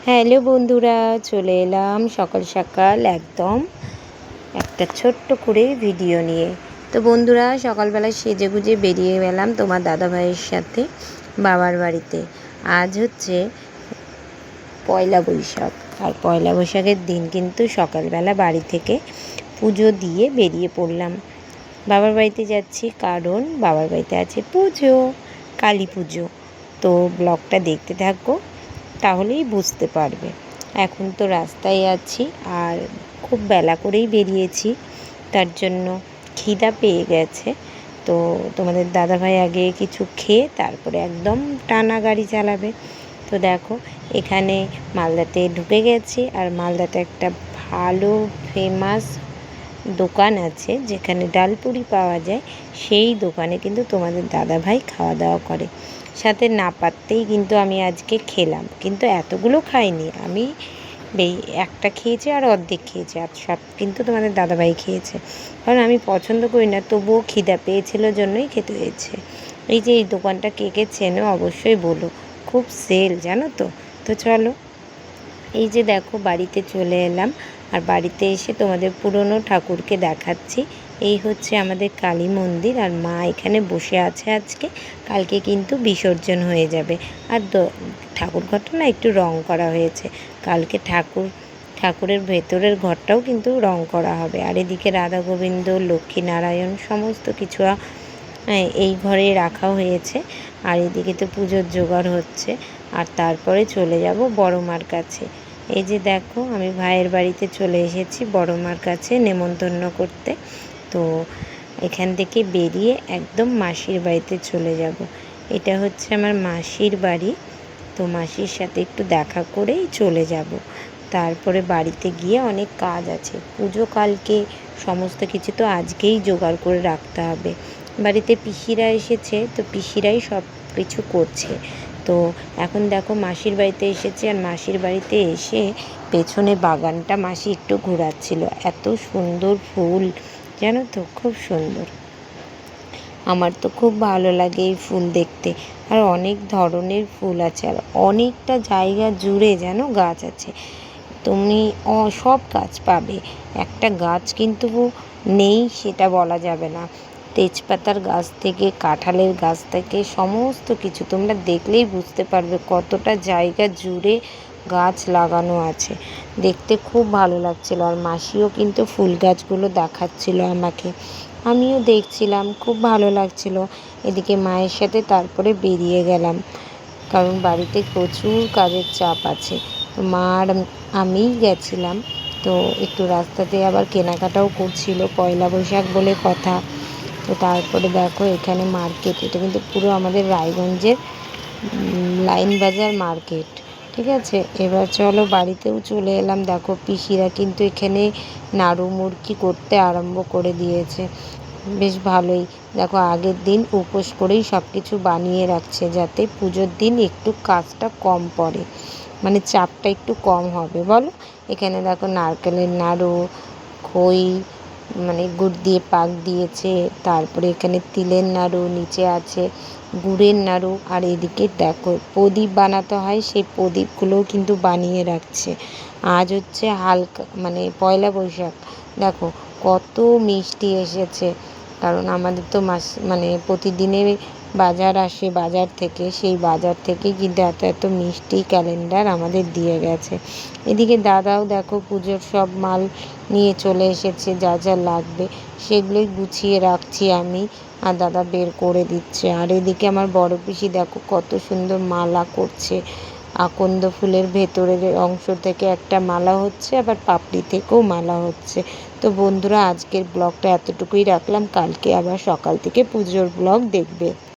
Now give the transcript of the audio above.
Hello বন্ধুরা, চলে এলাম সকাল সকাল একদম একটা ছোট্ট করে ভিডিও নিয়ে। তো বন্ধুরা, সকালবেলা সেজেগুজে বেরিয়ে গেলাম তোমার দাদাভাইয়ের সাথে বাবার বাড়িতে। আজ হচ্ছে পয়লা বৈশাখ, আর পয়লা বৈশাখের দিন কিন্তু সকালবেলা বাড়ি থেকে পুজো দিয়ে বেরিয়ে পড়লাম। বাবার বাড়িতে যাচ্ছি কারণ বাবার বাড়িতে আছে পুজো, কালী পুজো। তো ব্লগটা দেখতে থাকো, তাহলেই বুঝতে পারবে। এখন তো রাস্তায় আছি, আর খুব বেলা করেই বেরিয়েছি, তার জন্য খিদা পেয়ে গেছে। তো তোমাদের দাদাভাই আগে কিছু খেয়ে তারপরে একদম টানা গাড়ি চালাবে। তো দেখো, এখানে মালদাতে ঢুকে গেছি, আর মালদাতে একটা ভালো ফেমাস দোকান আছে যেখানে ডালপুরি পাওয়া যায়। সেই দোকানে কিন্তু তোমাদের দাদাভাই খাওয়া দাওয়া করে। সাথে না পারতেই কিন্তু আমি আজকে খেলাম, কিন্তু এতগুলো খাইনি আমি, একটা খেয়েছি আর অর্ধেক খেয়েছি, আর সব কিন্তু তোমাদের দাদাভাই খেয়েছে। কারণ আমি পছন্দ করি না, তবুও খিদা পেয়েছিল জন্যই খেতে হয়েছে। এই যে এই দোকানটা কে কে চেনো অবশ্যই বলো, খুব সেল জানো তো। তো চলো, এই যে দেখো বাড়িতে চলে এলাম, আর বাড়িতে এসে তোমাদের পুরনো ঠাকুরকে দেখাচ্ছি। এই হচ্ছে আমাদের কালী মন্দির, আর মা এখানে বসে আছে আজকে, কালকে কিন্তু বিসর্জন হয়ে যাবে। আর ঠাকুর ঘরটা না একটু রং করা হয়েছে, কালকে ঠাকুরের ভেতরের ঘরটাও কিন্তু রং করা হবে। আর এদিকে রাধা গোবিন্দ, লক্ষ্মীনারায়ণ সমস্ত কিছু এই ঘরে রাখা হয়েছে। আর এদিকে তো পুজোর জোগাড় হচ্ছে, আর তারপরে চলে যাব বড় মার কাছে। এই যে দেখো, আমি ভাইয়ের বাড়িতে চলে এসেছি বড় মার কাছে নেমন্তন্ন করতে। তো এখান থেকে বেরিয়ে একদম মাসির বাড়িতে চলে যাব। এটা হচ্ছে আমার মাসির বাড়ি। তো মাসির সাথে একটু দেখা করেই চলে যাব। তারপরে বাড়িতে গিয়ে অনেক কাজ আছে, পুজো কালকে, সমস্ত কিছু তো আজকেই জোগাড় করে রাখতে হবে। বাড়িতে পিসিরা এসেছে, তো পিসিরাই সব কিছু করছে। তো এখন দেখো মাসির বাড়িতে এসেছি, আর মাসির বাড়িতে এসে পেছনে বাগানটা মাসি একটু ঘোরাচ্ছিল। এত সুন্দর ফুল জানো তো, খুব সুন্দর। আমার তো খুব ভালো লাগে এই ফুল দেখতে। আর অনেক ধরনের ফুল আছে, আর অনেকটা জায়গা জুড়ে যেন গাছ আছে। তুমি সব গাছ পাবে, একটা গাছ কিন্তু নেই সেটা বলা যাবে না। তেজপাতার গাছ থেকে কাঁঠালের গাছ থেকে সমস্ত কিছু তোমরা দেখলেই বুঝতে পারবে কতটা জায়গা জুড়ে গাছ লাগানো আছে। দেখতে খুব ভালো লাগছিল, আর মাসিও কিন্তু ফুল গাছগুলো দেখাচ্ছিল আমাকে, আমিও দেখছিলাম, খুব ভালো লাগছিল। এদিকে মায়ের সাথে তারপরে বেরিয়ে গেলাম, কারণ বাড়িতে প্রচুর কাজের চাপ আছে। তো মা আর আমিই গেছিলাম। তো একটু রাস্তাতে আবার কেনাকাটাও করছিল, পয়লা বৈশাখ বলে কথা। তো তারপরে দেখো এখানে মার্কেট, এটা কিন্তু পুরো আমাদের রায়গঞ্জের লাইন বাজার মার্কেট, ঠিক আছে। এবার চলো বাড়িতেও চলে এলাম। দেখো পিসিরা কিন্তু এখানে নাড়ু মুড়কি করতে আরম্ভ করে দিয়েছে, বেশ ভালোই। দেখো আগের দিন উপোস করেই সব কিছু বানিয়ে রাখছে, যাতে পুজোর দিন একটু কাজটা কম পড়ে, মানে চাপটা একটু কম হবে বলো। এখানে দেখো নারকেলের নাড়ু, খই মানে গুড় দিয়ে পাক দিয়েছে, তারপরে এখানে তিলের নাড়ু, নিচে আছে গুড়ের নাড়ু, আর এদিকে দেখো প্রদীপ বানাতে হয়, সেই প্রদীপগুলোও কিন্তু বানিয়ে রাখছে। আজ হচ্ছে হালকা মানে পয়লা বৈশাখ। দেখো কত মিষ্টি এসেছে, কারণ আমাদের তো মানে প্রতিদিনের বাজার আসে বাজার থেকে, সেই বাজার থেকেই কিন্তু এত এত মিষ্টি ক্যালেন্ডার আমাদের দিয়ে গেছে। এদিকে দাদাও দেখো পুজোর সব মাল নিয়ে চলে এসেছে, যা যা লাগবে সেগুলোই গুছিয়ে রাখছি আমি, আর দাদা বের করে দিচ্ছে। আর এদিকে আমার বড় পিসি দেখো কত সুন্দর মালা করছে, আকন্দ ফুলের ভেতরের অংশ থেকে একটা মালা হচ্ছে, আবার পাপড়ি থেকেও মালা হচ্ছে। তো বন্ধুরা, আজকের ব্লগটা এতটুকুই রাখলাম, কালকে আবার সকাল থেকে পুজোর ব্লগ দেখবে।